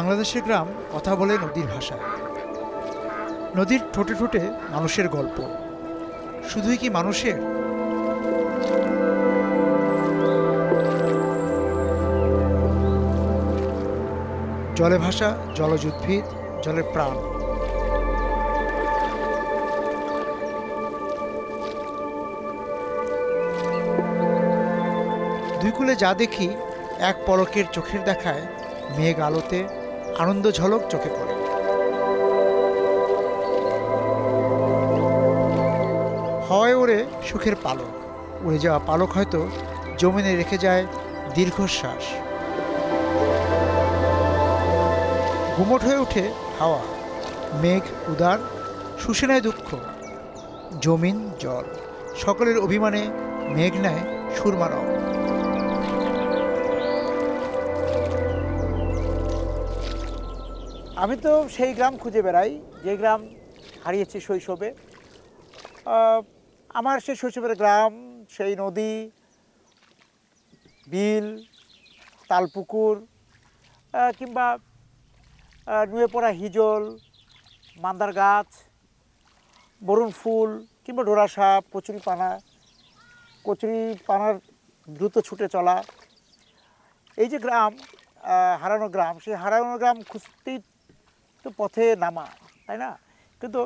বাংলাদেশের গ্রাম কথা বলে নদীর ভাষায়। নদীর ঠোঁটে ঠোঁটে মানুষের গল্প। শুধুই কি মানুষের? জলে ভাসা জলজ উদ্ভিদ, জলের প্রাণ। দুই কূলে যা দেখি, এক পলকের চোখের দেখায় মেঘ আলোতে আনন্দ ঝলক চোখে পড়ে। হাওয়ায় ওড়ে সুখের পালক, উড়ে যাওয়া পালক হয়তো জমিনে রেখে যায় দীর্ঘশ্বাস। গুমট হয়ে ওঠে হাওয়া, মেঘ উদার, শুষে নেয় দুঃখ। জমিন জল সকলের অভিমানে মেঘ নেয় সুরমা রং। আমি তো সেই গ্রাম খুঁজে বেড়াই যে গ্রাম হারিয়েছি শৈশবে। আমার সেই শৈশবের গ্রাম, সেই নদী, বিল, তালপুকুর, কিংবা নুয়ে পড়া হিজল, মান্দার গাছ, বরুণ ফুল, কিংবা ডোরা সাপ, কচুরিপানার দ্রুত ছুটে চলা। এই যে গ্রাম, হারানো গ্রাম, সেই হারানো গ্রাম খুঁজতেই তো পথে নামা, তাই না? কিন্তু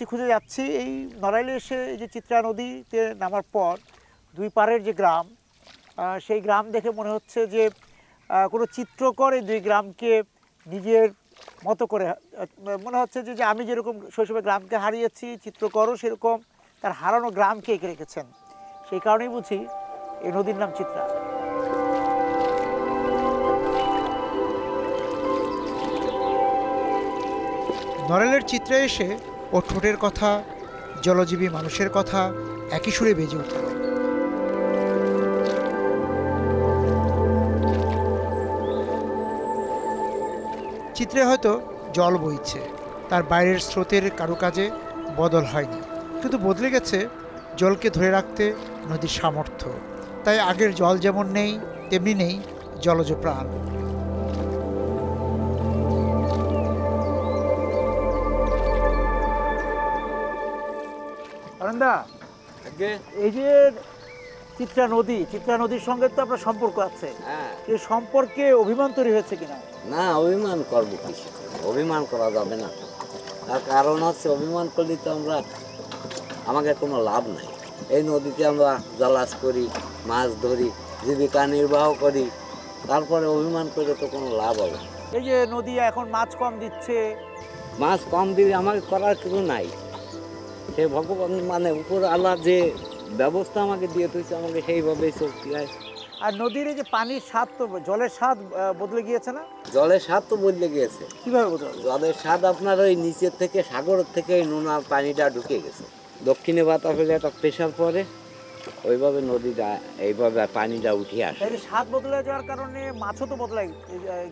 খুঁজে যাচ্ছি এই নড়াইলে এসে। এই যে চিত্রা নদীতে নামার পর দুই পাড়ের যে গ্রাম, সেই গ্রাম দেখে মনে হচ্ছে যে কোনো চিত্রকর এই দুই গ্রামকে নিজের মতো করে, মনে হচ্ছে যে আমি যেরকম শৈশবে গ্রামকে হারিয়েছি, চিত্রকরও সেরকম তার হারানো গ্রামকে এঁকে রেখেছেন। সেই কারণেই বুঝি এই নদীর নাম চিত্রা। নড়াইলের চিত্রে এসে ও ঠোঁটের কথা, জলজীবী মানুষের কথা একই সুরে বেজে উঠল। চিত্রে হয়তো জল বইছে, তার বাইরের স্রোতের কারুকাজে বদল হয়নি, কিন্তু বদলে গেছে জলকে ধরে রাখতে নদীর সামর্থ্য। তাই আগের জল যেমন নেই, তেমনি নেই জলজ প্রাণ। এই যে চিত্রা নদীর সঙ্গে তো আপনার সম্পর্ক আছে। এই সম্পর্কে অভিমান তৈরি হয়েছে কিনা? না, অভিমান করবো কিছু, অভিমান করা যাবে না। তার কারণ হচ্ছে অভিমান করলে তো আমাকে কোনো লাভ নাই। এই নদীতে আমরা জলাস করি, মাছ ধরি, জীবিকা নির্বাহ করি, তারপরে অভিমান করে তো কোনো লাভ হবে না। এই যে নদী এখন মাছ কম দিচ্ছে, মাছ কম দিলে আমাকে করার কিছু নাই। সে ভগবান উপর আল্লাহ যে ব্যবস্থা আমাকে দিয়ে দিয়েছে, আমাকে সেইভাবেই চলতে হয়। আর নদীর এই যে পানির স্বাদ, তো জলের স্বাদ বদলে গিয়েছে না? জলের স্বাদ তো বদলে গিয়েছে। কিভাবে বদলে? জলের স্বাদ আপনার ওই নিচের থেকে, সাগরের থেকে ওই নোনা পানিটা ঢুকে গেছে। দক্ষিণে বাতাস হলে একটা প্রেশার পরে, ওইভাবে নদীটা এইভাবে পানিটা উঠে আসে। স্বাদ বদলে যাওয়ার কারণে মাছও তো বদলে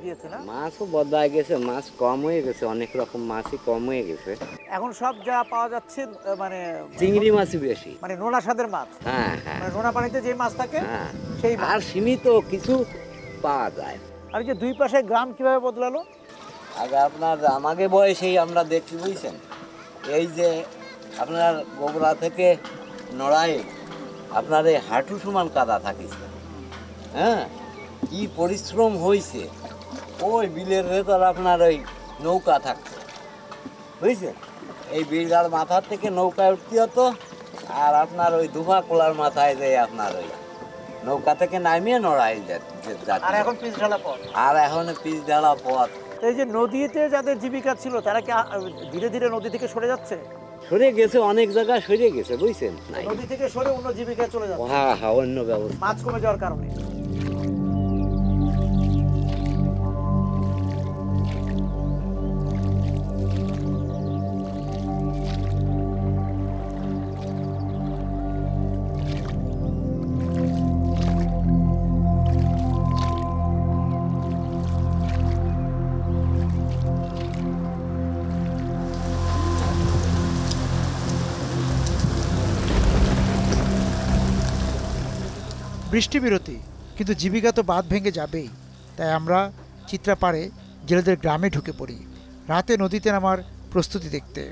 গিয়েছে না? মাছও বদলায় গেছে, মাছ কম হয়ে গেছে, অনেক রকম মাছই কম হয়ে গেছে। এখন সব যা পাওয়া যাচ্ছে মানে চিংড়ি মাছই বেশি, মানে নোনা স্বাদের মাছ। হ্যাঁ হ্যাঁ, নোনা পানিতে যে মাছ থাকে সেই আর সীমিত কিছু পাওয়া যায়। আর যে দুই পাশে গ্রাম কিভাবে বদলালো? আগে আপনার আমাকে বয়সেই আমরা দেখছি, বুঝছেন, এই যে আপনার গোবরা থেকে নড়াইল আপনার এই হাঁটু সমান কাদা থাকিছে। হ্যাঁ, কি পরিশ্রম হয়েছে। ওই বিলের ভেতর আপনার ওই নৌকা থাকতো, বুঝছেন, এই বিলগার মাথার থেকে নৌকায় উঠতে হতো। আর আপনার ওই দুফা কোলার মাথায় যে আপনার ওই নৌকা থেকে নামিয়ে নড়াইল যাচ্ছে। আর এখন পিচ ঢালা পথ। পিচ ঢালা পথ। এই যে নদীতে যাদের জীবিকা ছিল, তারা কি ধীরে ধীরে নদী থেকে সরে যাচ্ছে? সরে গেছে, অনেক জায়গায় সরে গেছে, বুঝছেন। নদী থেকে সরে অন্য জীবিকা চলে যাচ্ছে। হ্যাঁ হ্যাঁ, অন্য ব্যবস্থা, মাছ কমে যাওয়ার কারণে। বৃষ্টি বিরতি, কিন্তু জীবিকা তো বাঁধ ভেঙে যাবেই। তাই আমরা চিত্রা পাড়ে জেলেদের গ্রামে ঢুকে পড়ি রাতে নদীতে নামার প্রস্তুতি দেখতে।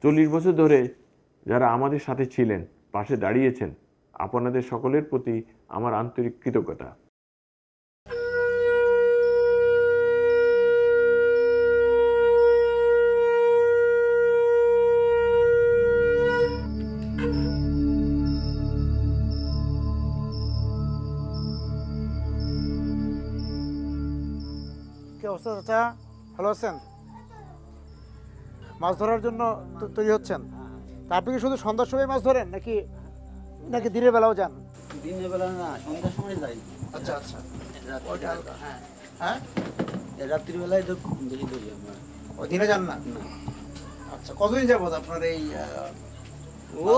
40 বছর ধরে যারা আমাদের সাথে ছিলেন, পাশে দাঁড়িয়েছেন, আপনাদের সকলের প্রতি আমার আন্তরিক কৃতজ্ঞতা। কি অবস্থা চাচা, ভালো আছেন? মাছ ধরার জন্য তৈরি হচ্ছেন? তা আপনি কি শুধু সন্ধ্যার সময় মাছ ধরেন নাকি নাকি দিনের বেলাও যান? দিনের বেলা না, সন্ধ্যার সময় যাই। আচ্ছা আচ্ছা। হ্যাঁ, হ্যাঁ, রাত্রিবেলায় তো বেশি ধরি আমরা। ওই দিনে যান না? না। আচ্ছা, কতদিন যাবত আপনার এই ও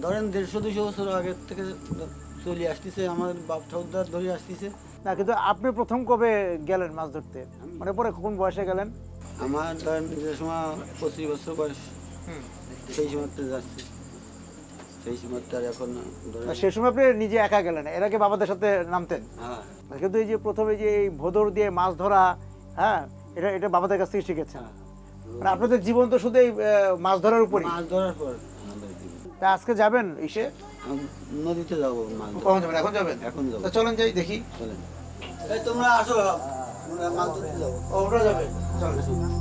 ধরেন 150-200 বছর আগের থেকে চলে আসতেছে, আমাদের বাপ ঠাকুরদার ধরে আসতেছে। না, কিন্তু আপনি প্রথম কবে গেলেন মাছ ধরতে? মানে পরে কোন বয়সে গেলেন? আমার ধরেন যে সময় 25 বছর বয়স, সেই সময়তে যাচ্ছে। সেই সময়তে আর এখন ধরেন সেই সময় আপনি নিজে একা গেলেন, এর আগে বাবাদের সাথে নামতেন? হ্যাঁ। কিন্তু এই যে প্রথমে যে এই ভোদর দিয়ে মাছ ধরা, হ্যাঁ, এটা এটা বাবাদের কাছ থেকে শিখেছেন। মানে আপনাদের জীবন তো শুধু এই মাছ ধরার উপরই। মাছ ধরার পর আমাদের জীবন। তা আজকে যাবেন ইসে? নদীতে যাবো মাছ ধরতে। কখন যাবেন? এখন যাবেন? এখন যাবো। তা চলেন যাই দেখি। চলেন। এই তোমরা আসো, আমরা মাছ ধরতে যাবো। ওটা যাবে, চলেন।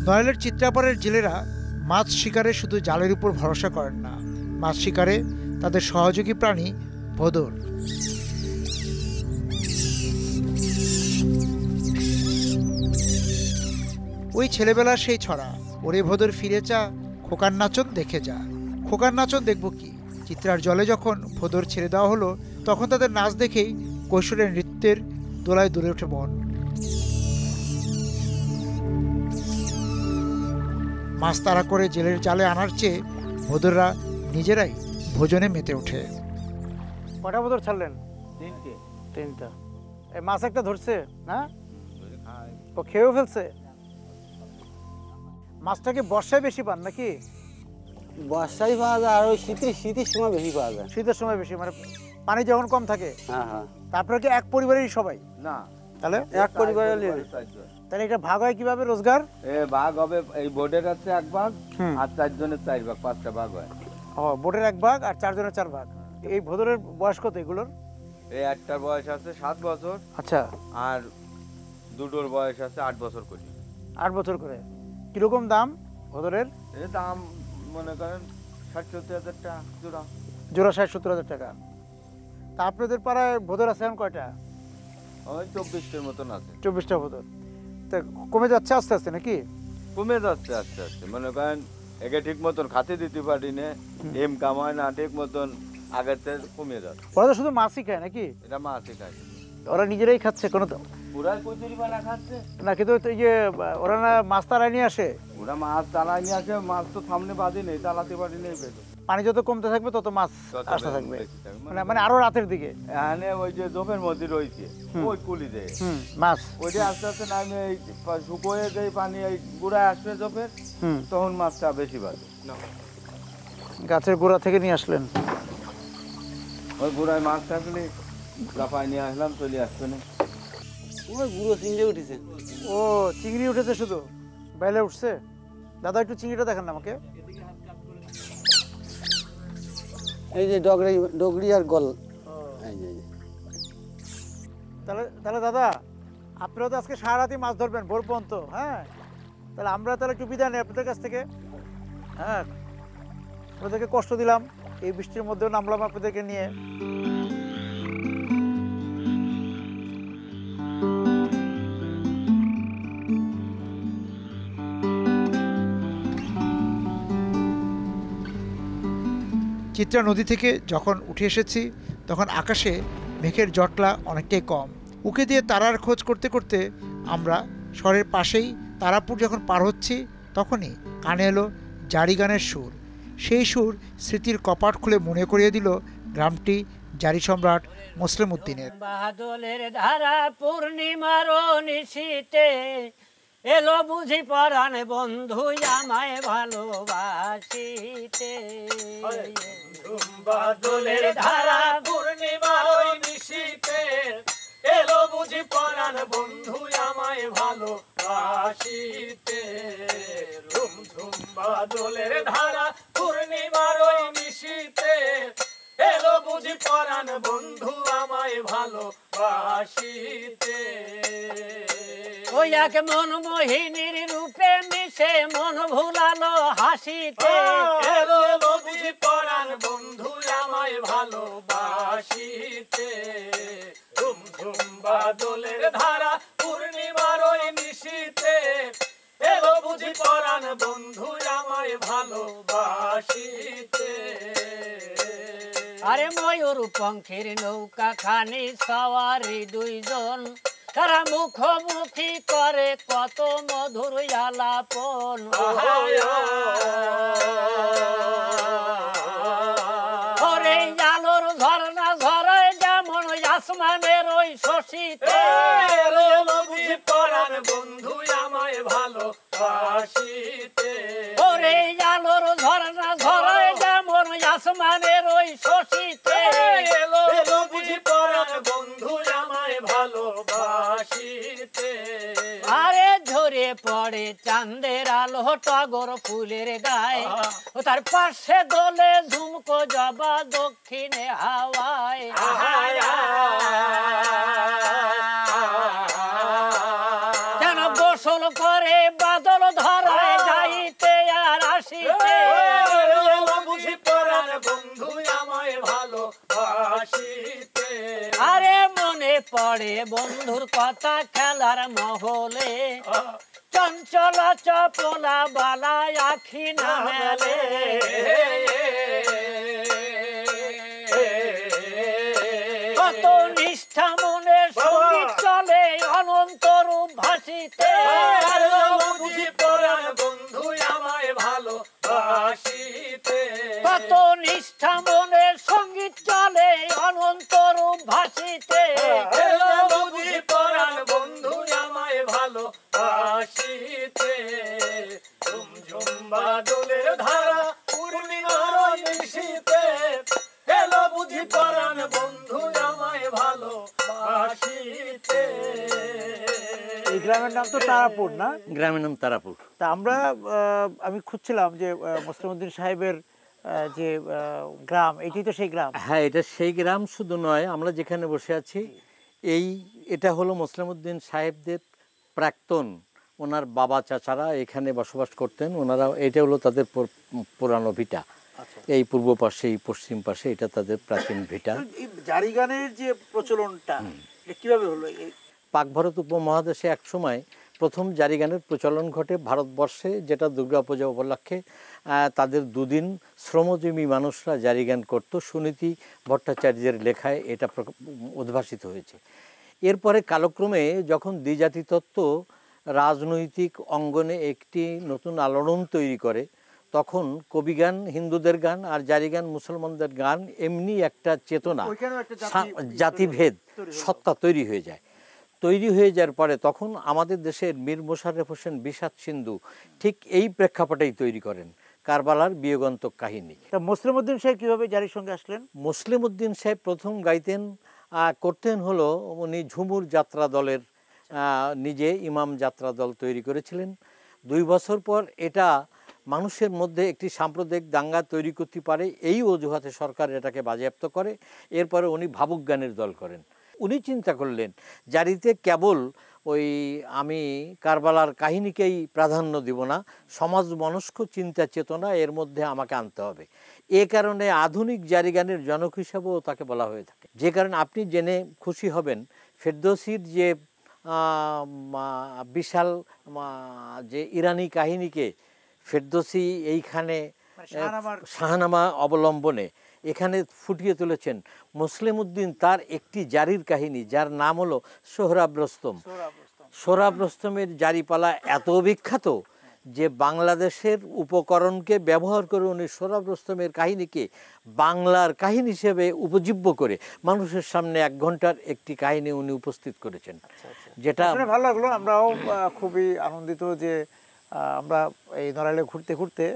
নড়াইলের চিত্রাপাড়ের জেলেরা মাছ শিকারে শুধু জালের উপর ভরসা করেন না, মাছ শিকারে তাদের সহযোগী প্রাণী ভোদর। ওই ছেলেবেলার সেই ছড়া, ওরে ভোদর ফিরে চা, খোকার নাচন দেখে যা। খোকার নাচন দেখব কি? চিত্রার জলে যখন ভোদর ছেড়ে দেওয়া হলো, তখন তাদের নাচ দেখেই কৈশোরের নৃত্যের দোলায় দুলে ওঠে মন। মাছ তাড়া করে জেলের জালে আনার চেয়ে ভোদররা নিজেরাই ভোজনে মেতে ওঠে। কটা ভোদর ছাড়লেন? 3টা। এই মাছ একটা ধরছে না? ও খেয়েও ফেলছে? মাছটাকে বর্ষায় বেশি পান নাকি? বর্ষায় পাওয়া যায়, আর ওই শীতের সময় বেশি পাওয়া যায়। শীতের সময় বেশি, মানে পানি যখন কম থাকে। হ্যাঁ হ্যাঁ। তারপরে কি এক পরিবারেরই সবাই? না, তাহলে এক পরিবারে তাহলে এটা ভাগ হয় কিভাবে রোজগার? ভাগ হবে, এই বোর্ডের আছে 1 ভাগ, হুম। আর 4 জনের 4 ভাগ, 5টা ভাগ হয়। ও, বোটের 1 ভাগ আর 4 জনের 4 ভাগ। এই ভোদরের বয়স কত এগুলোর? এই একটার বয়স আছে 7 বছর, আচ্ছা, আর দুটোর বয়স আছে 8 বছর করে। 8 বছর করে। কিরকম দাম ভোদরের? এর দাম মনে করেন 60-70 হাজার টাকা জোড়া। জোড়া 60-70 হাজার টাকা। তা আপনাদের পাড়ায় ভোদর আছে এখন কয়টা? ওই 24টার মতন আছে। 24টা ভোদর। তা কমে যাচ্ছে আস্তে আস্তে নাকি? কমে যাচ্ছে আস্তে আস্তে, মনে করেন একে ঠিক মতন খাতে দিতে পারি না, এম কামায় না ঠিক মতন, আগের থেকে কমে যাচ্ছে। ওরা তো শুধু মাছই খায় নাকি? এটা মাছই খায়, ওরা নিজেরাই খাচ্ছে কোনো তো পুরাই কচুরি বানা খাচ্ছে না? কিন্তু এই যে ওরা না মাছ তাড়ায় নিয়ে আসে, ওরা মাছ চালাই নিয়ে আসে, মাছ তো সামনে বাঁধি নেই, চালাতে পারি নেই পেটো। পানি যত কমতে থাকবে তত মাছ তত আসতে থাকবে, বেশি থাকবে। মানে মানে আরো রাতের দিকে। এখানে ওই যে জোপের মধ্যে রয়েছে ওই কুলি দেয়, মাছ ওইটা আস্তে আস্তে নামে এই শুকোয়ে দেয়, পানি এই গুড়ায় আসবে জোপের, তখন মাছটা বেশি বাঁধে। গাছের গোড়া থেকে নিয়ে আসলেন? ওই গুড়ায় মাছ থাকলে লাফায় নিয়ে আসলাম, চলে আসবে না। ওই গুঁড়ো চিংড়ি উঠেছে। ও, চিংড়ি উঠেছে শুধু? বাইলে উঠছে? দাদা একটু চিংড়িটা দেখান না আমাকে। এই যে ডগরি আর গল। তাহলে তাহলে দাদা আপনারা তো আজকে সারা রাতই মাছ ধরবেন ভোর পর্যন্ত, হ্যাঁ? তাহলে আমরা তাহলে একটু বিদায় নেই আপনাদের কাছ থেকে, হ্যাঁ? আপনাদেরকে কষ্ট দিলাম, এই বৃষ্টির মধ্যেও নামলাম আপনাদেরকে নিয়ে। চিত্রা নদী থেকে যখন উঠে এসেছি তখন আকাশে মেঘের জটলা অনেকটাই কম। উঁকি দিয়ে তারার খোঁজ করতে করতে আমরা শহরের পাশেই তারাপুর যখন পার হচ্ছি, তখনই কানে এলো জারি গানের সুর। সেই সুর স্মৃতির কপাট খুলে মনে করিয়ে দিল গ্রামটি জারি সম্রাট মোসলেম উদ্দিনের। বাদলের ধারা পূর্ণিমার নিশীতে এলো বুঝি পরাণ বন্ধু আমায় ভালোবাসিতে। বাদলের ধারা পূর্ণিমার নিশীতে এলো বুঝি পরাণ বন্ধু আমায় ভালোবাসিতে। ঝুম ঝুম বাদলের ধারা পূর্ণিমার নিশীতে এলো বুঝি পরাণ বন্ধু আমায় ভালোবাসিতে। ওই এক মন মোহিনীর রূপে মিশে মন ভুলালো হাসিতে। এলো বুঝি পরাণ বন্ধু আমায় ভালোবাসিতে। ঝুম ঝুম বাদলের ধারা পূর্ণিমার নিশীতে এলো বুঝি পরাণ বন্ধু আমায় ভালোবাসিতে। আরে ময়ূর পঙ্খের নৌকা খানি সওয়ারি দুইজন, তারা মুখোমুখি করে কত মধুর আলাপন। ওরে আলোর ঝরনা ঝরায় যেমন আসমানের ওই শশীতে। পরাণ বন্ধু আমায় ভালোবাসিতে। ওরে আলোর ঝরনা ঝরায় যেমন আসমানের ওই শশীতে। বুঝি পরাণ বন্ধু আমায় ভালোবাসিতে। আরে ঝরে পড়ে চাঁদের আলো টগর ফুলের গায়ে, ও তার পাশে দোলে ঝুমকো জবা দক্ষিণে হাওয়ায়। যেন গোসল করে বাদল ধরায় যাইতে আর আসিতে। বুঝি পরাণ বন্ধু আমায় ভালোবাসিতে। আরে মনে পড়ে বন্ধুর কথা খেলার মহলে, চঞ্চলা চপলা বালায় আখি না মেলে। কত নিষ্ঠা মনে সঙ্গীত চলে অনন্ত রূপ ভাসিতে। বুঝি পরাণ বন্ধু আমায় ভালোবাসিতে। কত নিষ্ঠা মনে সঙ্গীত চলে অনন্ত রূপ ভাসিতে। বুঝি পরাণ বন্ধু আমায় ভালোবাসিতে। ঝুম ঝুম বাদলের ধারা পূর্ণিমার নিশীতে এলো বুঝি পরাণ বন্ধু আমায় ভালোবাসিতে। এই গ্রামের নাম তো তারাপুর না? গ্রামের নাম তারাপুর। তা আমরা আমি খুঁজছিলাম যে মোসলেম উদ্দিন সাহেবের যে গ্রাম, এটি তো সেই গ্রাম। হ্যাঁ, এটা সেই গ্রাম। শুধু নয়, আমরা যেখানে বসে আছি এটা হলো মোসলেম উদ্দিন সাহেবদের প্রাক্তন, ওনার বাবা চাচারা এখানে বসবাস করতেন। ওনারা এটা হলো তাদের পুরানো ভিটা। এই পূর্ব পাশে, এই পশ্চিম পাশে, এটা তাদের প্রাচীন ভিটা। এই জারি গানের যে প্রচলনটা কিভাবে হলো? পাক ভারত উপমহাদেশে এক সময় প্রথম জারি গানের প্রচলন ঘটে ভারতবর্ষে, যেটা দুর্গাপূজা উপলক্ষে তাদের দুদিন শ্রমজীবী মানুষরা জারি গান করত। সুনীতি ভট্টাচার্যের লেখায় এটা উদ্ভাসিত হয়েছে। এরপরে কালক্রমে যখন দ্বিজাতি তত্ত্ব রাজনৈতিক অঙ্গনে একটি নতুন আলোড়ন তৈরি করে, তখন কবিগান হিন্দুদের গান আর জারি গান মুসলমানদের গান এমনি একটা চেতনা, জাতিভেদ সত্তা তৈরি হয়ে যায়। তৈরি হয়ে যাওয়ার পরে তখন আমাদের দেশের মীর মোশাররফ হোসেন বিষাদ সিন্ধু ঠিক এই প্রেক্ষাপটেই তৈরি করেন কারবালার বিয়োগান্তক কাহিনী। তা মোসলেম উদ্দিন সাহেব কীভাবে জারির সঙ্গে আসলেন? মোসলেম উদ্দিন সাহেব প্রথম গাইতেন করতেন হলো, উনি ঝুমুর যাত্রা দলের নিজে ইমাম যাত্রা দল তৈরি করেছিলেন। 2 বছর পর এটা মানুষের মধ্যে একটি সাম্প্রদায়িক দাঙ্গা তৈরি করতে পারে, এই অজুহাতে সরকার এটাকে বাজেয়াপ্ত করে। এরপরে উনি ভাবুক গানের দল করেন। উনি চিন্তা করলেন জারিতে কেবল ওই আমি কারবালার কাহিনীকেই প্রাধান্য দিব না, সমাজ মনস্ক চিন্তা চেতনা এর মধ্যে আমাকে আনতে হবে। এ কারণে আধুনিক জারি গানের জনক হিসাবেও তাকে বলা হয়ে থাকে। যে কারণে আপনি জেনে খুশি হবেন, ফেরদৌসির যে বিশাল যে ইরানি কাহিনীকে ফেরদৌসি এইখানে শাহনামা অবলম্বনে এখানে ফুটিয়ে তুলেছেন মুসলিম উদ্দিন তার একটি জারির কাহিনী, যার নাম হলো সোহরাব রস্তম। সোহরাব রস্তমের জারিপালা এত বিখ্যাত যে বাংলাদেশের উপকরণকে ব্যবহার করে উনি সোহরাব রস্তমের কাহিনীকে বাংলার কাহিনী হিসেবে উপজীব্য করে মানুষের সামনে 1 ঘন্টার একটি কাহিনী উনি উপস্থিত করেছেন, যেটা ভালো লাগলো। আমরাও খুবই আনন্দিত যে আমরা এই নড়াইলে ঘুরতে ঘুরতে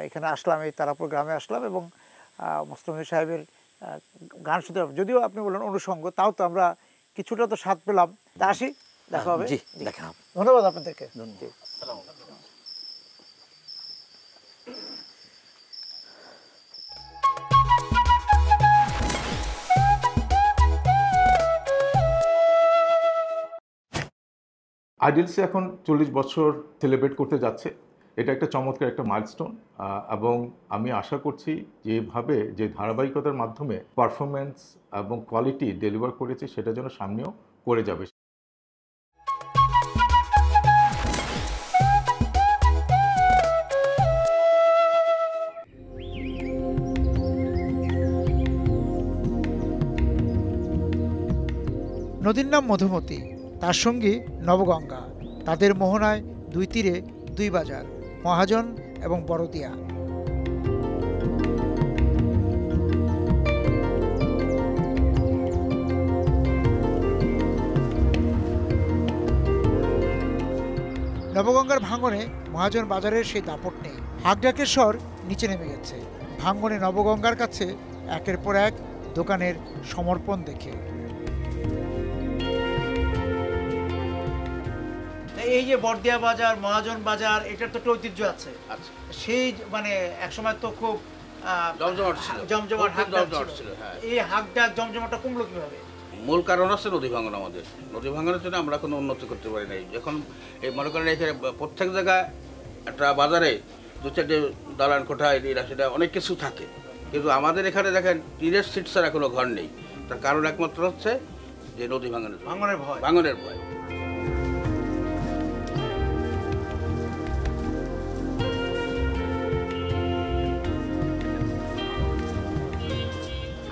এখানে আসলাম, এই তারাপুর গ্রামে আসলাম এবং মোস্তফা সাহেবের গান শুনতে, যদিও আপনি বললেন অনুষঙ্গ, তাও তো আমরা কিছুটা তো স্বাদ পেলাম। তা আসি, দেখা হবে। জি, দেখা হবে। ধন্যবাদ আপনাদেরকে। আইডিএলসি এখন 40 বছর সেলিব্রেট করতে যাচ্ছে। এটা একটা চমৎকার একটা মাইলস্টোন, এবং আমি আশা করছি যে এভাবে যে ধারাবাহিকতার মাধ্যমে পারফরমেন্স এবং কোয়ালিটি ডেলিভার করেছে সেটা যেন সামনেও করে যাবে। নদীর নাম মধুমতি, তার সঙ্গে নবগঙ্গা। তাদের মোহনায় 2 তীরে 2 বাজার, মহাজন এবং বড়দিয়া। নবগঙ্গার ভাঙনে মহাজন বাজারের সেই দাপট নেই। হাকডাকের স্বর নিচে নেমে গেছে ভাঙনে নবগঙ্গার কাছে একের পর এক দোকানের সমর্পণ দেখে। এই যে বড়দিয়া বাজার, মহাজন বাজার, এটার তো একটা ঐতিহ্য আছে। সেই মানে একসময় তো খুব জমজমাট হাকডাক ছিল। এই হাকডাক জমজমাটটা কমলো কিভাবে? মূল কারণ আছে নদী ভাঙন। আমাদের নদী ভাঙনের জন্য আমরা কোনো উন্নতি করতে পারি নাই। যখন এই মনে করেন এখানে প্রত্যেক জায়গায় একটা বাজারে 2-4টে দালান কোঠা, এরিয়া, সেটা অনেক কিছু থাকে, কিন্তু আমাদের এখানে দেখেন টিনের সিট ছাড়া কোনো ঘর নেই। তার কারণ একমাত্র হচ্ছে যে নদী ভাঙনের ভয়।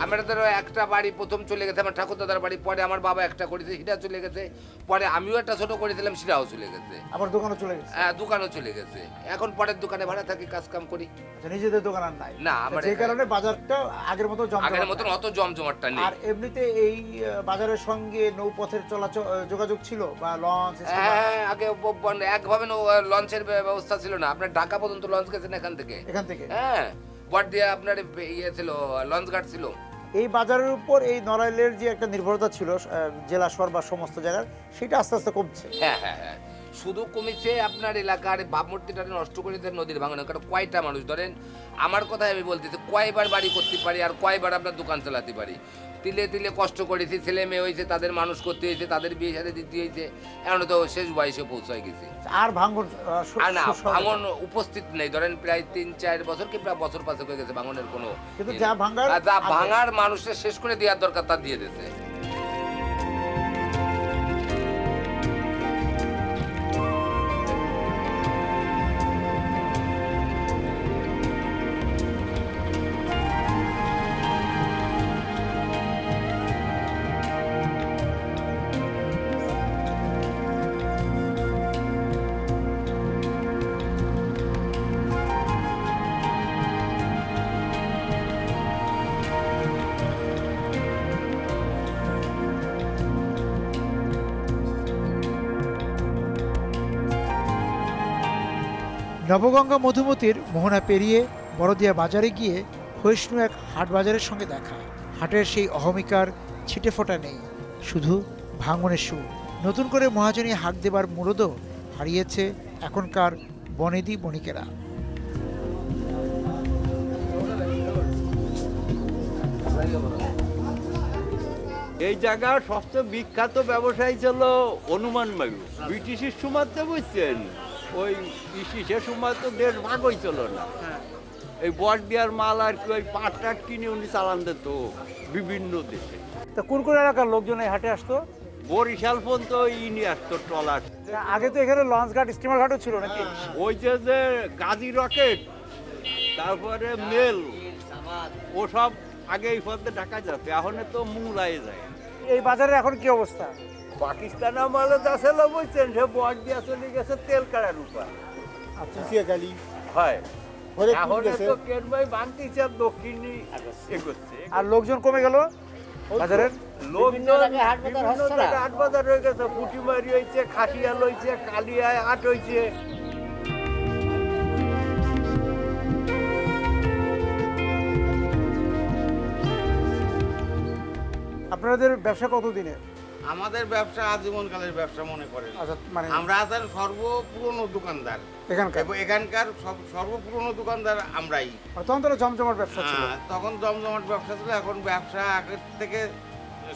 আমরা ধরো একটা বাড়ি প্রথম চলে গেছে, আমার ঠাকুরদাদার বাড়ি, পরে আমার বাবা একটা করেছে, সেটা চলে গেছে, পরে আমিও একটা ছোট করেছিলাম, সেটাও চলে গেছে, আবার দোকানও চলে গেছে। হ্যাঁ, দোকানও চলে গেছে। এখন পরের দোকানে ভাড়া থাকি, কাজ কাম করি। নিজেদের দোকান আর নাই না, আমার যে কারণে বাজারটা আগের মতো অত জমজমাটটা নেই। আর এমনিতে এই বাজারের সঙ্গে নৌপথের চলাচল যোগাযোগ ছিল বা লঞ্চ? হ্যাঁ, আগে একভাবে লঞ্চের ব্যবস্থা ছিল না। আপনার ঢাকা পর্যন্ত লঞ্চ গেছেন এখান থেকে। হ্যাঁ, বড়দিয়া আপনার ইয়ে ছিল, লঞ্চ ঘাট ছিল। এই বাজারের উপর এই নড়াইলের যে একটা নির্ভরতা ছিল জেলা শহর বা সমস্ত জায়গার, সেটা আস্তে আস্তে কমছে। হ্যাঁ হ্যাঁ হ্যাঁ, শুধু কমেছে আপনার এলাকার ভাবমূর্তিটা নষ্ট করে দেন নদীর ভাঙনে। কারণ কয়টা মানুষ, ধরেন আমার কথাই আমি বলতেছি, কয়বার বাড়ি করতে পারি আর কয়বার আপনার দোকান চালাতে পারি। তিলে তিলে কষ্ট করেছি, ছেলে মেয়ে হয়েছে, তাদের মানুষ করতে হয়েছে, তাদের বিয়ে সাথে দিতে হয়েছে, এখন তো শেষ বয়সে পৌঁছায় গেছে। আর ভাঙন ভাঙন উপস্থিত নেই। ধরেন প্রায় 3-4 বছর কি প্রায় বছর 5 হয়ে গেছে ভাঙনের কোনো। যা ভাঙার মানুষের শেষ করে দেওয়ার দরকার, তা দিয়ে দিয়েছে। নবগঙ্গা মধুমতির মোহনা পেরিয়ে বড়দিয়া বাজারে গিয়ে ক্ষয়িষ্ণু এক হাট বাজারের সঙ্গে দেখা। হাটের সেই অহমিকার ছিটে ফোটা নেই, শুধু ভাঙনের সুর। নতুন করে মহাজনী হাক দেবার মুরদও হারিয়েছে এখনকার বনেদি বণিকেরা। এই জায়গার সবচেয়ে বিখ্যাত ব্যবসায়ী ছিল হনুমান বাবু। ব্রিটিশের সময় তো বুঝছেন, ওই সে সময় তো দেশ ভাগ হয়েছিল না। এই বড়দিয়ার মাল আর কি, ওই পাট টাট কিনে উনি চালান দিত বিভিন্ন দেশে। তা কোন কোন এলাকার লোকজন এই হাটে আসতো? বরিশাল পর্যন্ত নিয়ে আসতো ট্রলার। আগে তো এখানে লঞ্চ ঘাট, স্টিমার ঘাটও ছিল নাকি? ওই যে গাজী রকেট, তারপরে মেল, ও সব আগে এই পথে ঢাকা যাচ্ছে, এখন তো মূলায় যায়। এই বাজারের এখন কি অবস্থা? পাকিস্তান আমলে যা ছিল বুঝছেন, সে বট দিয়া চলে গেছে তেল কাটার উপর। আচ্ছা, হয় এখন তো কেনবাই ভাঙতিছে আর দক্ষিণই এগোচ্ছে। আর লোকজন কমে গেল বাজারের? লোকজন বিভিন্ন জায়গায় হাট বাজার হয়ে গেছে, পুঁটিমারি হয়েছে, খাসিয়াল হয়েছে, কালিয়ায় হাট হয়েছে। আপনাদের ব্যবসা কতদিনের? আমাদের ব্যবসা আজীবনকালের ব্যবসা মনে করেন। আচ্ছা, মানে আমরা আছেন সর্বপুরনো দোকানদার এখানকার? এবং এখানকার সর্বপুরনো দোকানদার আমরাই। তখন তো জমজমাট ব্যবসা ছিল। তখন জমজমাট ব্যবসা ছিল। এখন ব্যবসা আগের থেকে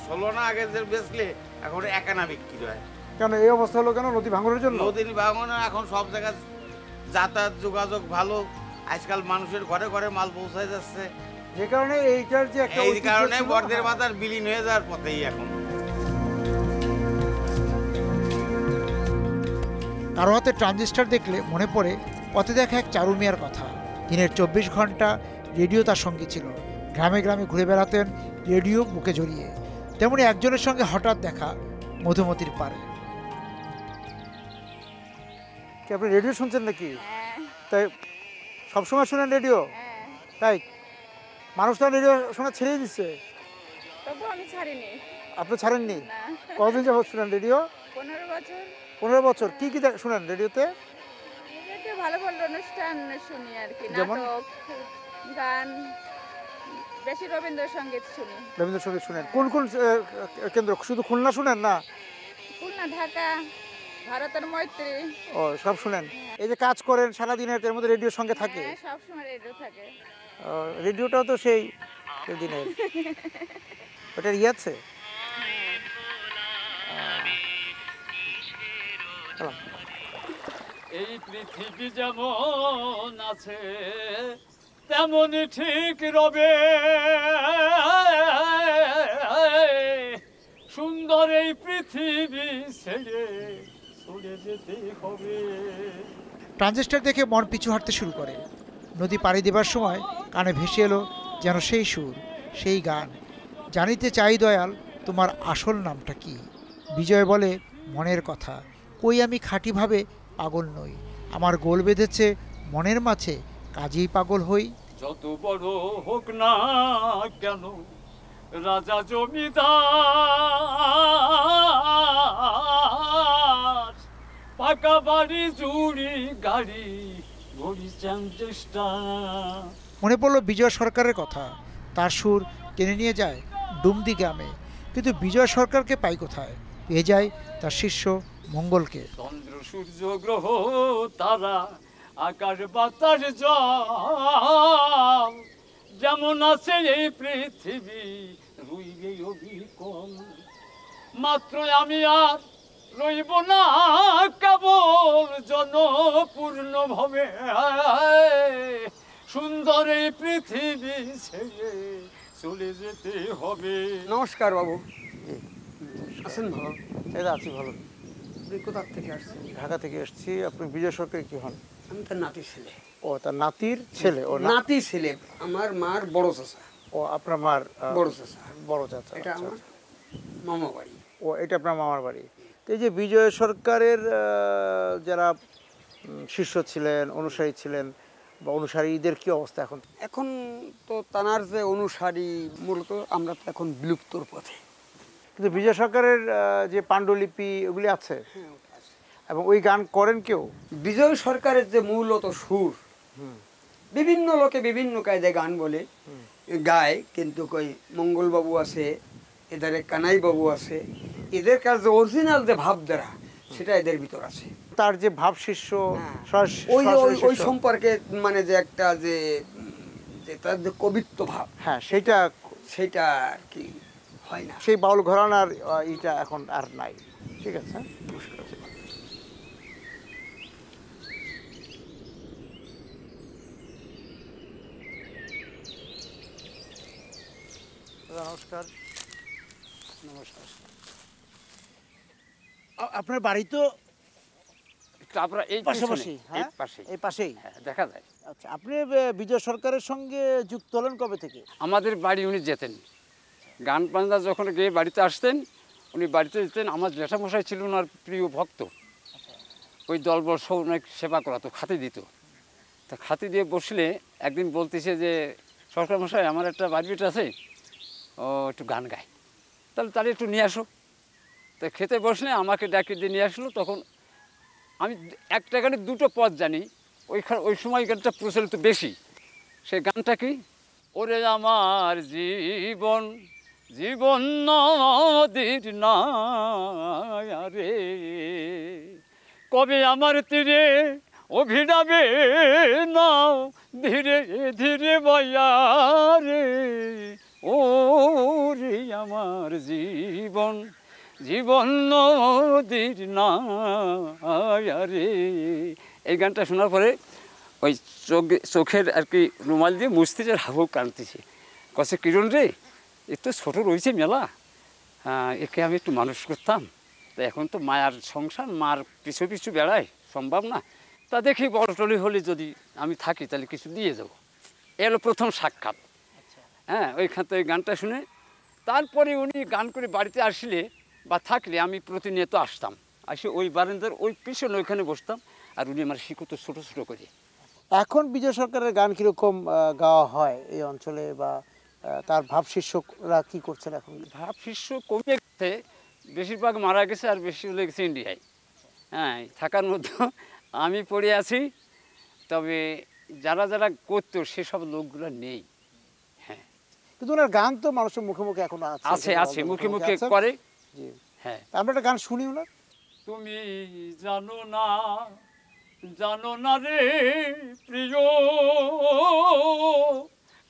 16 না আগে যে বেচলে এখন একানা বিক্রি হয়। কেন এই অবস্থা হলো কেন? নদী ভাঙনের জন্য? নদী ভাঙনে এখন সব জায়গায় যাতায়াত যোগাযোগ ভালো, আজকাল মানুষের ঘরে ঘরে মাল পৌঁছায় যাচ্ছে, যে কারণে এইটার যে একটা এই কারণে বর্দের বাজার বিলীন হয়ে যাওয়ার পথেই এখন। কারো হাতে ট্রানজিস্টার দেখলে মনে পড়ে পথে দেখা এক চারু মিয়ার কথা। দিনের 24 ঘন্টা রেডিও তার সঙ্গে ছিল। গ্রামে গ্রামে ঘুরে বেড়াতেন রেডিও বুকে জড়িয়ে। তেমনি একজনের সঙ্গে হঠাৎ দেখা মধুমতির পারে। কি আপনি রেডিও শুনছেন নাকি? তাই সবসময় শুনেন রেডিও? তাই মানুষ তো রেডিও শোনা ছেড়েই দিচ্ছে। তবু আমি ছাড়িনি। আপনি ছাড়েননি? কতদিন যাবত শুনেন রেডিও? 15 বছর। 15 বছর। কি কি শুনেন রেডিওতে? রেডিও ভালো ভালো অনুষ্ঠান শুনি আর কি, যেমন? নাটক, গান, বেশি রবীন্দ্রসঙ্গীত শুনি। রবীন্দ্রসঙ্গীত শুনেন? কোন কোন কেন্দ্র? শুধু খুলনা শুনেন না? খুলনা, ঢাকা, ভারতের মৈত্রী। ও, সব শুনেন। এই যে কাজ করেন সারাদিনের, এর মধ্যে রেডিওর সঙ্গে থাকে? হ্যাঁ, সবসময় রেডিও থাকে। রেডিওটাও তো সেই দিনের ওটার ইয়ে আছে। এই পৃথিবী যেমন আছে তেমনই ঠিক রবে, সুন্দর এই পৃথিবী ছেড়ে চলে যেতে হবে। ট্রানজিস্টার দেখে মন পিছু হাঁটতে শুরু করে। নদী পাড়ি দেবার সময় কানে ভেসে এলো যেন সেই সুর, সেই গান। জানিতে চাই দয়াল তোমার আসল নামটা কি। বিজয় বলে মনের কথা, কই আমি খাঁটিভাবে পাগল নই। আমার গোল বেঁধেছে মনের মাঝে, কাজেই পাগল হই। যত বড় হোক না কেন রাজা জমিদার, পাকা বাড়ি জুড়ি গাড়ি ঘড়ি চেষ্টা। মনে পড়লো বিজয় সরকারের কথা। তার সুর টেনে নিয়ে যায় ডুমদি গ্রামে, কিন্তু বিজয় সরকারকে পাই কোথায়? পেয়ে যায় তার শিষ্য মঙ্গলকে। চন্দ্র সূর্য গ্রহ তারা আকাশ বাতাস জল, যেমন আছে এই পৃথিবী রইবে অবিকল। মাত্র আমি আর রইব না কেবল জনপূর্ণ ভাবে, সুন্দর এই পৃথিবী ছেড়ে চলে যেতে হবে। নমস্কার বাবু, আছেন ভালো? এই আছি ভালো। আপনি কোথা থেকে আসছেন? ঢাকা থেকে এসেছি। আপনি বিজয় সরকার কি হন? আমি তার নাতির ছেলে। ও, তার নাতির ছেলে? ও, নাতি ছেলে, আমার মার বড় চাচা। ও, আপনার মার বড় চাচা? বড় চাচা। এটা আমার মামা বাড়ি। ও, এটা আপনার মামার বাড়ি। তো এই যে বিজয় সরকারের যারা শিষ্য ছিলেন, অনুসারী ছিলেন বা অনুসারীদের কি অবস্থা এখন? এখন তো তানার যে অনুসারী মূলত আমরা তো এখন বিলুপ্তর পথে। কিন্তু বিজয় সরকারের যে পাণ্ডুলিপি ওগুলি আছে, এবং ওই গান করেন কেউ? বিজয় সরকারের যে মূলত সুর, বিভিন্ন লোকে বিভিন্ন কায়দায় গান বলে গায়, কিন্তু কই মঙ্গলবাবু আছে, এধারে কানাই বাবু আছে, এদের কাছে অরিজিনাল যে ভাবধারা সেটা এদের ভিতর আছে। তার যে ভাব শিষ্য, ওই সম্পর্কে মানে যে একটা যে তার যে কবিত্ব ভাব, হ্যাঁ, সেটা আর কি হয় না। সেই বাউল ঘরানার এটা এখন আর নাই। ঠিক আছে, নমস্কার। নমস্কার। নমস্কার। আপনার বাড়ি তো তারপরে এই পাশাপাশি, পিছনে, হ্যাঁ? এই পাশে, এই পাশেই হ্যাঁ, দেখা যায়। আচ্ছা, আপনি বিজয় সরকারের সঙ্গে যুক্ত হলেন কবে থেকে? আমাদের বাড়ি উনি যেতেন, গান বাজনা যখন গিয়ে বাড়িতে আসতেন, উনি বাড়িতে যেতেন। আমার জ্যাঠামশাই ছিল ওনার প্রিয় ভক্ত, ওই দলবল সব অনেক সেবা করাতো, খাতি দিত। তা খাতি দিয়ে বসলে একদিন বলতেছে যে সরকার মশাই আমার একটা বাড়িটা আছে, ও একটু গান গায়, তাহলে তাহলে একটু নিয়ে আসো। তা খেতে বসলে আমাকে ডাকি দিয়ে নিয়ে আসলো। তখন আমি একটা গানে দুটো পদ জানি, ওই সময় গানটা প্রচলিত বেশি। সেই গানটা কি, ওরে আমার জীবন জীবন নদীর নায়ারে, কবে আমার তীরে অভিনবে নাও ধীরে ধীরে বয়ারে, ও রে আমার জীবন জীবন নদীর নায়ারে। এই গানটা শোনার পরে ওই চোখের আর কি রুমাল দিয়ে মুছতেছে, হাবু কাঁদতেছে। কছে কিরণ রে, এ তো ছোটো রয়েছে মেলা, একে আমি একটু মানুষ করতাম, তা এখন তো মায়ার সংসার, মার পিছু পিছু বেড়ায়, সম্ভব না। তা দেখি বড় টলি হলে যদি আমি থাকি তাহলে কিছু দিয়ে যাবো। এলো প্রথম সাক্ষাৎ। হ্যাঁ, ওইখান থেকে গানটা শুনে তারপরে উনি গান করে বাড়িতে আসলে বা থাকলে আমি প্রতিনিয়ত আসতাম, আসে ওই বারান্দার ওই পিছনে ওইখানে বসতাম, আর উনি আমার শিখতো ছোটো ছোটো করে। এখন বিজয় সরকারের গান কীরকম গাওয়া হয় এই অঞ্চলে, বা তার ভাব শিষ্যরা কী করছেন এখন? ভাব শিষ্য কমে গেছে, বেশিরভাগ মারা গেছে, আর বেশি হলে গেছে ইন্ডিয়ায়। হ্যাঁ, থাকার মধ্যে আমি পড়ে আছি, তবে যারা যারা করতো সেসব লোকগুলো নেই। হ্যাঁ, কিন্তু ওনার গান তো মানুষের মুখে মুখে এখনো আছে, আছে, মুখে মুখে করে। জি, হ্যাঁ, আমরা একটা গান শুনি ওনার। তুমি জানো না রে প্রিয়,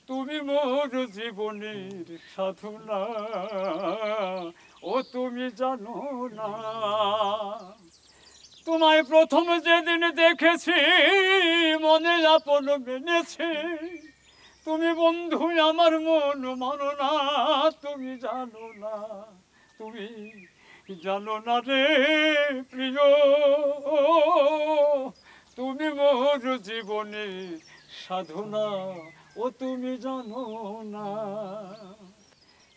তুমি মোর জীবনের সাধনা, ও তুমি জানো না। তোমায় প্রথম যেদিন দেখেছি মনে আপন মেনেছি, তুমি বন্ধু আমার মন মানো না, তুমি জানো না, তুমি জানো না রে প্রিয়, তুমি মোর জীবনের সাধনা, ও তুমি জানো না।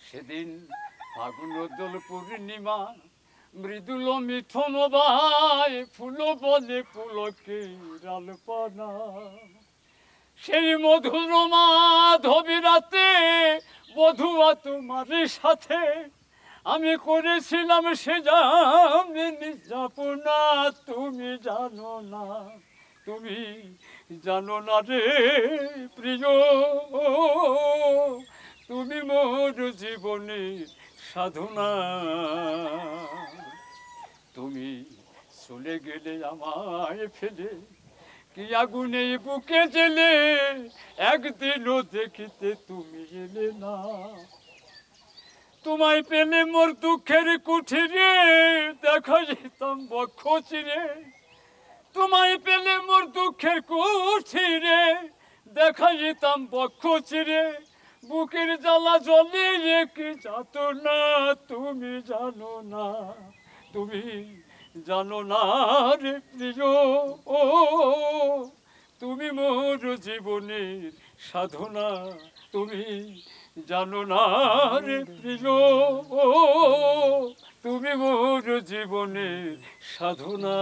সেদিন ফাগুন দোল পূর্ণিমা, মৃদুল মিঠুন বাই ফুল বলে পুলকে আলপনা, সেই মধুর মাধবী রাতে বধুয়া তোমার সাথে আমি করেছিলাম সে জামিনী যাপনা, তুমি জানো না, তুমি জানো না রে প্রিয়, তুমি মোর জীবনের সাধনা, তুমি চলে গেলে আমায় ফেলে, কি আগুনে বুকে জেলে, একদিনও দেখিতে তুমি এলে না। তোমায় পেলে মোর দুঃখের কুঠিরে, দেখা যেতাম বক্ষ চিরে, তোমায় পেলে মোর দুঃখের কুঠিরে, দেখা যেতাম বক্ষ চিরে, বুকের জ্বালা জ্বলে কি যাতনা, তুমি জানো না, তুমি জানো না রে প্রিয়, ও তুমি মোর জীবনের সাধনা, তুমি জানো না রে প্রিয়, ও তুমি মোর জীবনের সাধনা।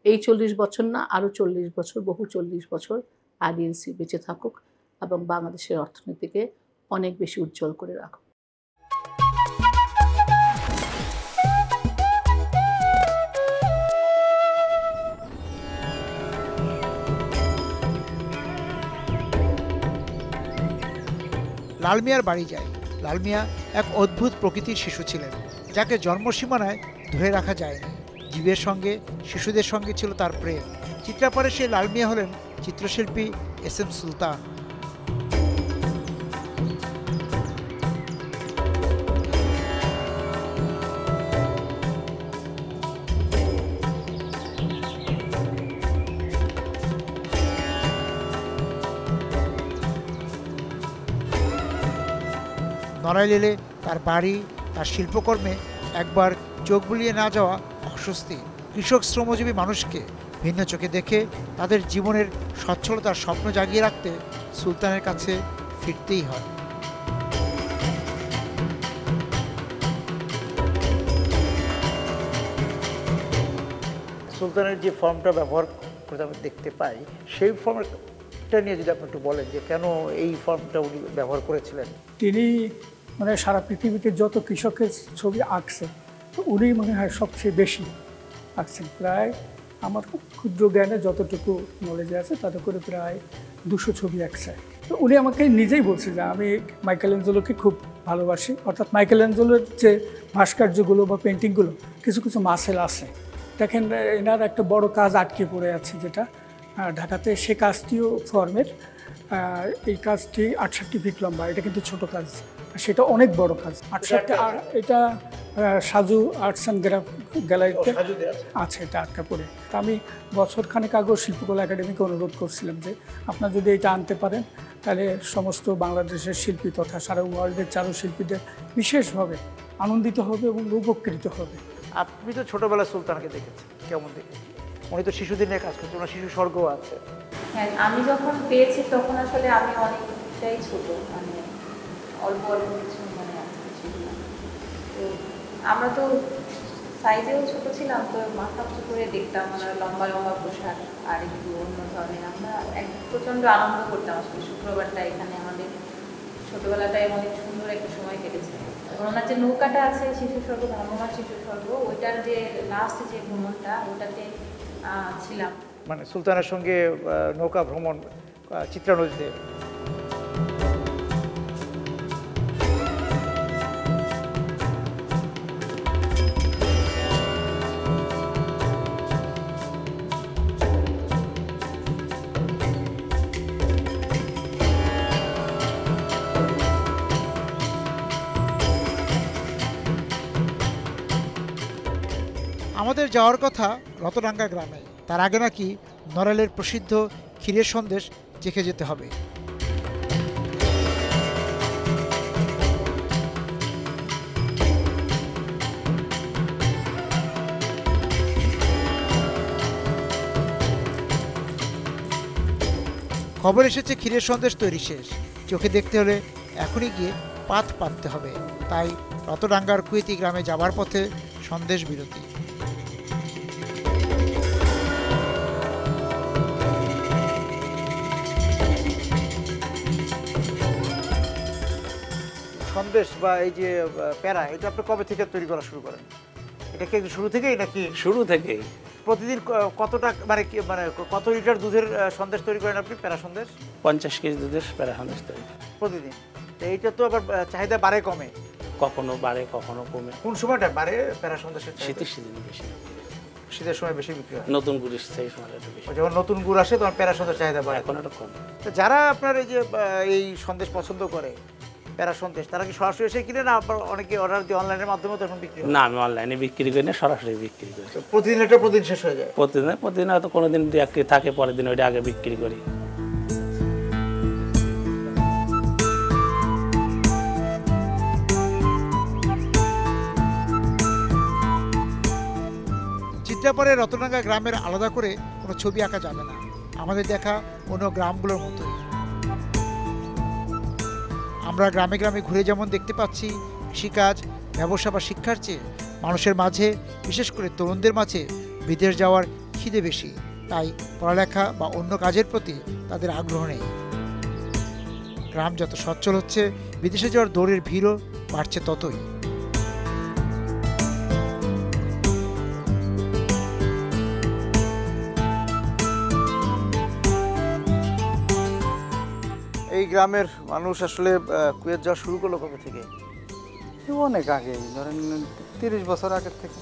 এই 40 বছর না, আরও 40 বছর, বহু 40 বছর আইডিএনসি বেঁচে থাকুক এবং বাংলাদেশের অর্থনীতিকে অনেক বেশি উজ্জ্বল করে রাখুক। লাল মিয়ার বাড়ি যায়। লাল মিয়া এক অদ্ভুত প্রকৃতির শিশু ছিলেন, যাকে জন্মসীমানায় ধরে রাখা যায়নি। জীবের সঙ্গে, শিশুদের সঙ্গে ছিল তার প্রেম। চিত্রাপাড়ে সেই লাল মিয়া হলেন চিত্রশিল্পী এস.এম. সুলতান। নড়াইল এলে তার বাড়ি, তার শিল্পকর্মে একবার চোখ বুলিয়ে না যাওয়া অস্বস্তি। কৃষক শ্রমজীবী মানুষকে ভিন্ন চোখে দেখে তাদের জীবনের সচ্ছলতার স্বপ্ন জাগিয়ে রাখতে সুলতানের কাছে ফিরতেই হয়। সুলতানের যে ফর্মটা ব্যবহার করতে আমি দেখতে পাই, সেই ফর্মটা নিয়ে যদি আপনি একটু বলেন যে কেন এই ফর্মটা উনি ব্যবহার করেছিলেন। তিনি মানে সারা পৃথিবীতে যত কৃষকের ছবি আঁকছে তো উনি মনে হয় সবচেয়ে বেশি আঁকছেন। প্রায় আমার ক্ষুদ্র জ্ঞানে যতটুকু নলেজ আছে তাতে করে প্রায় 200 ছবি আঁকছে। তো উনি আমাকে নিজেই বলছে যে আমি মাইকেলেঞ্জেলোকে খুব ভালোবাসি, অর্থাৎ মাইকেলেঞ্জেলোর যে ভাস্কর্যগুলো বা পেন্টিংগুলো কিছু কিছু মাসেল আছে। দেখেন এনার একটা বড় কাজ আটকে পড়ে আছে যেটা ঢাকাতে, সে কাজটিও ফর্মের। এই কাজটি 68 ফিট লম্বা, এটা কিন্তু ছোট কাজ, সেটা অনেক বড় কাজ। 68 এটা সাজু আর্টস অ্যান্ড গ্যালারিতে আছে, এটা আটকা পড়ে। তা আমি বছরখানেক আগে শিল্পকলা একাডেমিকে অনুরোধ করছিলাম যে আপনারা যদি এটা আনতে পারেন তাহলে সমস্ত বাংলাদেশের শিল্পী তথা সারা ওয়ার্ল্ডের চারুশিল্পীদের বিশেষভাবে আনন্দিত হবে এবং উপকৃত হবে। আপনি তো ছোটবেলায় সুলতানকে দেখেছেন, কেমন দেখেছেন? উনি তো শিশুদের নিয়ে কাজ করছেন, ওনার শিশু স্বর্গও আছে। হ্যাঁ, আমি যখন পেয়েছি তখন আসলে আমি অনেকটাই ছোট, মানে অল্প অল্প কিছু মনে আছে কিছুগুলো। তো আমরা তো সাইজেও ছোট ছিলাম, তো মাথা উঁচু করে দেখতাম, মানে লম্বা লম্বা পোশাক আর একটু অন্য ধরনের। আমরা প্রচণ্ড আনন্দ করতাম আসলে শুক্রবারটা এখানে। আমাদের ছোটোবেলাটাই অনেক সুন্দর একটা সময় কেটেছে। ওনার যে নৌকাটা আছে শিশু স্বর্গ, ভ্রাম্যমাণ শিশু স্বর্গ, ওইটার যে লাস্ট যে ভ্রমণটা ওটাতে ছিলাম। মানে সুলতানের সঙ্গে নৌকা ভ্রমণ চিত্রা নদীতে। আমাদের যাওয়ার কথা রতডাঙ্গা গ্রামে। তার আগে নাকি নড়াইলের প্রসিদ্ধ ক্ষীরের সন্দেশ চেখে যেতে হবে। খবর এসেছে ক্ষীরের সন্দেশ তৈরি শেষ। চোখে দেখতে হলে এখনই গিয়ে পাত পাততে হবে। তাই রতডাঙ্গার কুয়েতি গ্রামে যাবার পথে সন্দেশ বিরতি। সন্দেশ বা এই যে প্যারা, এটা আপনি কবে থেকে তৈরি করা শুরু করেন? এটা কি শুরু থেকেই নাকি? শুরু থেকেই। প্রতিদিন কতটা মানে কত লিটার দুধের সন্দেশ তৈরি করেন আপনি, প্যারা সন্দেশ? 50 কেজি দুধের প্যারা সন্দেশ তৈরি প্রতিদিন। তো এইটা তো আবার চাহিদা বাড়ে কমে, কখনো বাড়ে কখনো কমে। কোন সময়টা বাড়ে প্যারা সন্দেশের? শীতের সিজনে বেশি, শীতের সময় বেশি বিক্রি হয়। নতুন গুড় সেই সময়টা বেশি। যখন নতুন গুড় আসে তখন প্যারা সন্দেশ চাহিদা বাড়ে। এখন একটু কম। তো যারা আপনার এই যে এই সন্দেশ পছন্দ করে, প্যারা সন্দেশ, তারা কি সরাসরি এসে কিনে না আবার অনেকে অর্ডার দিয়ে অনলাইনের মাধ্যমে তখন বিক্রি হয়? না, আমি অনলাইনে বিক্রি করি না, সরাসরি বিক্রি করি। প্রতিদিন এটা প্রতিদিন শেষ হয়ে যায়? প্রতিদিন হয়তো কোনো দিন 2-1 কেজি থাকে, পরের দিন ওইটা আগে বিক্রি করি। চিত্রাপাড়ে রতডাঙ্গা গ্রামের আলাদা করে কোনো ছবি আঁকা যাবে না। আমাদের দেখা অন্য গ্রামগুলোর মতোই। আমরা গ্রামে গ্রামে ঘুরে যেমন দেখতে পাচ্ছি, কৃষিকাজ, ব্যবসা বা শিক্ষার চেয়ে মানুষের মাঝে, বিশেষ করে তরুণদের মাঝে বিদেশ যাওয়ার খিদে বেশি। তাই পড়ালেখা বা অন্য কাজের প্রতি তাদের আগ্রহ নেই। গ্রাম যত সচ্ছল হচ্ছে, বিদেশে যাওয়ার দৌড়ের ভিড়ও বাড়ছে ততই। এই গ্রামের মানুষ আসলে কুয়েত যাওয়া শুরু করলো কবে থেকে? অনেক আগে, ধরেন 30 বছর আগের থেকে।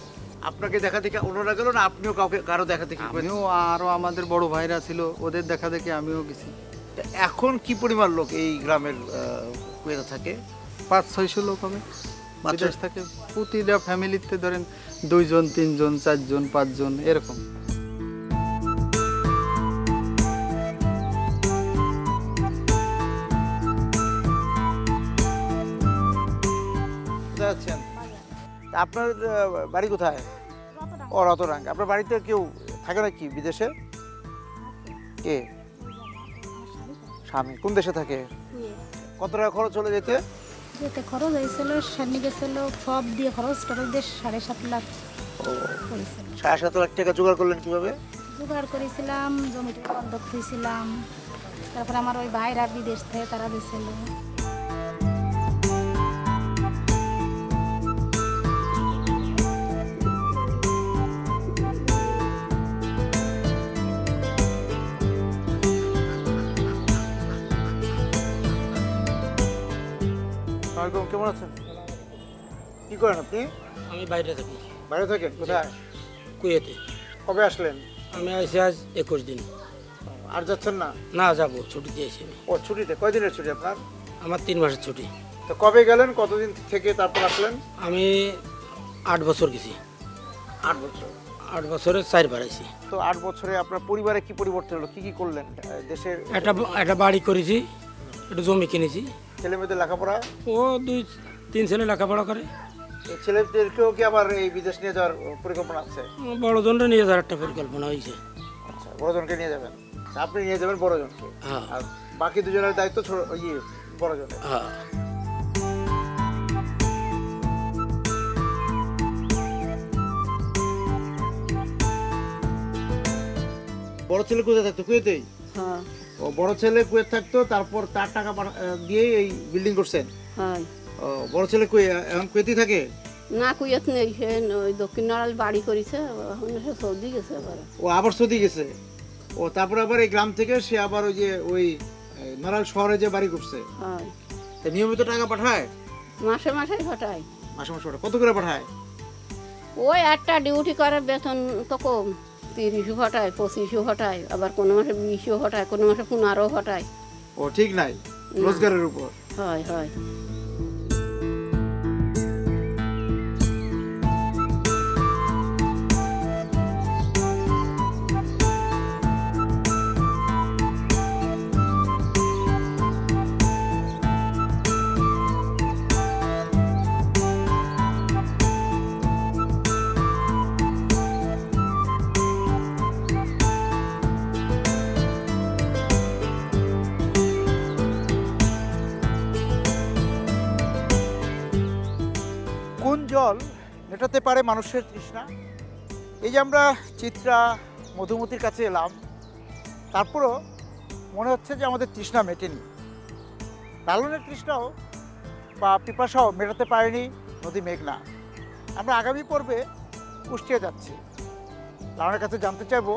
আপনাকে দেখা দেখে অন্যরা গেল না আপনিও কারো দেখা দেখে? আমিও, আরও আমাদের বড় ভাইরা ছিল, ওদের দেখা দেখে আমিও গেছি। এখন কি পরিমাণ লোক এই গ্রামের কুয়েতে থাকে? 500-600 লোক হবে বিদেশ থাকে। প্রতিটা ফ্যামিলিতে ধরেন 2 জন 3 জন 4 জন 5 জন এরকম। যাচ্ছেন? তা আপনার বাড়ি কোথায়? ও রতডাঙ্গা। আপনার বাড়িতে কেউ থাকে নাকি বিদেশে? কে? স্বামী। কোন দেশে থাকে? কত টাকা খরচ হলে যেতে? যেতে খরচ হয়েছিল, সামনে গেছিল, সব দিয়ে খরচ টরচ দিয়ে 7.5 লাখ করেছিল। 7.5 লাখ টাকা জোগাড় করলেন কিভাবে? জোগাড় করেছিলাম, জমিটা বন্ধক দিয়েছিলাম, তারপর আমার ওই ভাইরা বিদেশ থেকে তারা দিয়েছিল। কেমন আছেন? কি করেন আপনি? আমি বাইরে থাকি। বাইরে থাকেন? কোথায়? কুয়েতে। কবে আসলেন? আমি আসি আজ 21 দিন। আর যাচ্ছেন না? না, যাবো, ছুটিতে এসে। ও ছুটিতে? কয়দিনের ছুটি আপনার? আমার 3 মাসের ছুটি। তো কবে গেলেন, কতদিন থেকে তারপর আসলেন? আমি 8 বছর গেছি। 8 বছর? 8 বছরে 4 বার আইছি। তো 8 বছরে আপনার পরিবারে কি পরিবর্তন হলো, কি কি করলেন দেশের? একটা বাড়ি করেছি, একটা জমি কিনেছি। ছেলে মেয়েদের লেখাপড়া? ও 2-3 ছেলে লেখাপড়া করে। এই ছেলেদেরকেও কি আবার এই বিদেশ নিয়ে যাওয়ার পরিকল্পনা আছে? বড়জনটা নিয়ে যাওয়ার একটা পরিকল্পনা হয়েছে। আচ্ছা, বড়জনকে নিয়ে যাবেন? আপনি নিয়ে যাবেন বড়জনকে, আর বাকি দুজনের দায়িত্ব বড়জনের। হ্যাঁ। বড় ছেলে কোথায় থাকতো? কুয়েতেই? হ্যাঁ। ও বড় ছেলে কুয়েত থাকতো, তারপর তার টাকা দিয়ে এই বিল্ডিং করছেন? হ্যাঁ। ও বড় ছেলে এখন কুয়েতেই থাকে? না, কুয়েত নেই, সে ওই দক্ষিণ নড়াল বাড়ি করেছে, সে সৌদি গেছে আবার। ও আবার সৌদি গেছে? ও তারপর আবার এই গ্রাম থেকে সে আবার ওই নড়াল শহরে যে বাড়ি করছে? হ্যাঁ। নিয়মিত টাকা পাঠায়? মাসে মাসে পাঠায়। মাসে মাসে পাঠায়? কত করে পাঠায়? ওই একটা ডিউটি করে, বেতন তো কম, 30 পাঠায়, 25 পাঠায়, আবার কোনো মাসে 20 পাঠায়, কোনো মাসে 15 পাঠায়। ও ঠিক নাই রোজগারের উপর? হয় হয়। কোন জল মেটাতে পারে মানুষের তৃষ্ণা? এই যে আমরা চিত্রা মধুমতির কাছে এলাম, তারপরও মনে হচ্ছে যে আমাদের তৃষ্ণা মেটেনি। লালনের তৃষ্ণাও বা পিপাসাও মেটাতে পারেনি নদী মেঘনা। আমরা আগামী পর্বে কুষ্টিয়া যাচ্ছি। লালনের কাছে জানতে চাইব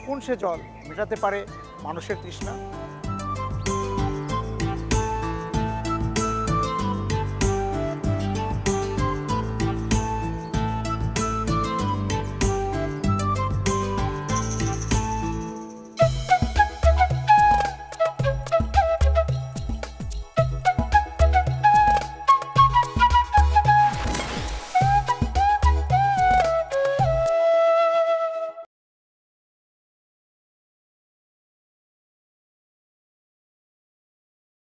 কোন সে জল মেটাতে পারে মানুষের তৃষ্ণা।